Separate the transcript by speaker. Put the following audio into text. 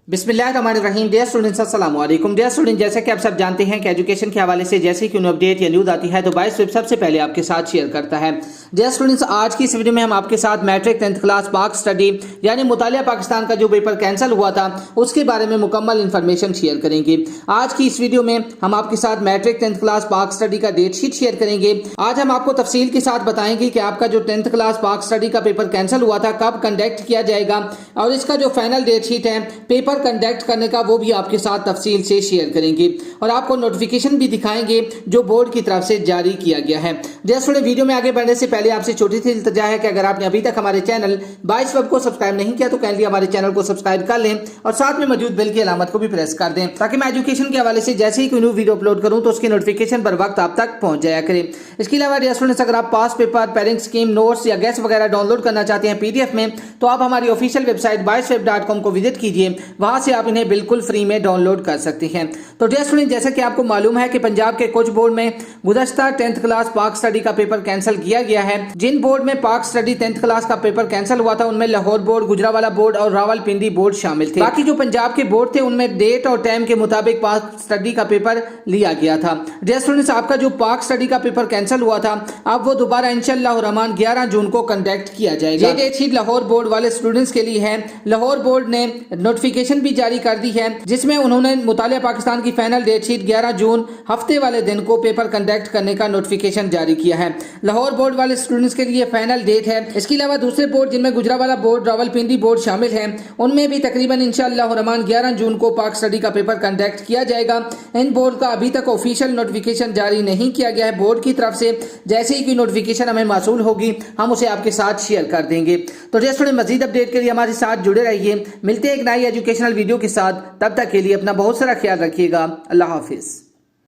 Speaker 1: बिस्मिल्लाहिर्रहमानिर्रहीम। Dear students, अस्सलाम वालेकुम। डियर स्टूडेंट, जैसे कि आप सब जानते हैं कि एजुकेशन के हवाले से जैसे कि उन्हें अपडेट या न्यूज़ आती है तो बाइस वेब सबसे पहले आपके साथ शेयर करता है। डियर स्टूडेंट्स, आज की इस वीडियो में हम आपके साथ मैट्रिक 10th क्लास पाक स्टडी यानी मुतालिया पाकिस्तान का जो पेपर कैंसिल हुआ था उसके बारे में मुकम्मल इन्फॉर्मेशन शेयर करेंगे। आज की इस वीडियो में हम आपके साथ मैट्रिक 10th क्लास पाक स्टडी का डेट शीट शेयर करेंगे। आज हम आपको तफसील के साथ बताएंगे कि आपका जो 10th क्लास पाक स्टडी का पेपर कैंसिल हुआ था कब कंडक्ट किया जाएगा और इसका जो फाइनल डेट शीट है पेपर कंडक्ट करने का वो भी आपके साथ तफसील से शेयर करेंगे और आपको नोटिफिकेशन भी दिखाएंगे जो बोर्ड की तरफ से जारी किया गया है। जैसे थोड़े वीडियो में आगे बढ़ने से पहले आपसे छोटी सी इल्तिजा है कि अगर आपने अभी तक हमारे चैनल बाइस वेब को सब्सक्राइब नहीं किया तो काइंडली हमारे चैनल को सब्सक्राइब कर लें और साथ में मौजूद बेल की अलामत को भी प्रेस कर दें ताकि मैं एजुकेशन के हवाले से जैसे ही कोई न्यू वीडियो अपलोड करूं तो उसकी नोटिफिकेशन पर वक्त आप तक पहुंच जाया करे। इसके अलावा डियर स्टूडेंट्स, अगर आप पास पेपर, पेरेंट स्कीम, नोट्स या गेस्ट वगैरह डाउनलोड करना चाहते हैं पीडीएफ में तो आप हमारी ऑफिशियल वेबसाइट baisweb.com को विजिट कीजिए, वहां से आप इन्हें बिल्कुल फ्री में डाउनलोड कर सकते हैं। तो डियर स्टूडेंट, जैसा कि आपको मालूम है कि पंजाब के कुछ बोर्ड में गुज़श्ता 10th क्लास पाक स्टडी का पेपर कैंसिल किया गया है। जिन बोर्ड में पाक स्टडी 10th क्लास का पेपर कैंसिल हुआ था उनमें लाहौर बोर्ड, गुजरावाला बोर्ड और रावलपिंडी बोर्ड शामिल थे। बाकी जो पंजाब के बोर्ड थे उनमें डेट और टाइम के मुताबिक पाक स्टडी का पेपर लिया गया था। डियर स्टूडेंट्स, आपका जो पाक स्टडी का पेपर कैंसिल हुआ था अब वो दोबारा इंशाअल्लाह रहमान 11 जून को कंडक्ट किया जाएगा। ये डेट शीट लाहौर बोर्ड वाले स्टूडेंट्स के लिए है। लाहौर बोर्ड ने नोटिफिकेशन भी जारी कर दी है जिसमें उन्होंने मुतालिया पाकिस्तान की फाइनल डेट शीट 11 जून हफ्ते वाले दिन को पेपर कंडक्ट करने का नोटिफिकेशन जारी किया है। लाहौर बोर्ड वाले स्टूडेंट्स के लिए फाइनल डेट है। इसके अलावा दूसरे बोर्ड जिनमें गुजरावाला बोर्ड, रावलपिंडी बोर्ड शामिल हैं उनमें भी तकरीबन इंशाअल्लाह रहमान 11 जून को पाक स्टडी का पेपर कंडक्ट किया जाएगा। इन बोर्ड का अभी तक ऑफिशियल नोटिफिकेशन जारी नहीं किया गया है बोर्ड की तरफ से। जैसे ही कोई नोटिफिकेशन हमें मासूल होगी हम उसे आपके साथ शेयर कर देंगे। तो जैसे मजीद अपडेट के लिए हमारे साथ जुड़े रहिए। मिलते हैं एक नई एजुकेशनल वीडियो के साथ, तब तक के लिए अपना बहुत सारा ख्याल रखिएगा। अल्लाह हाफिज।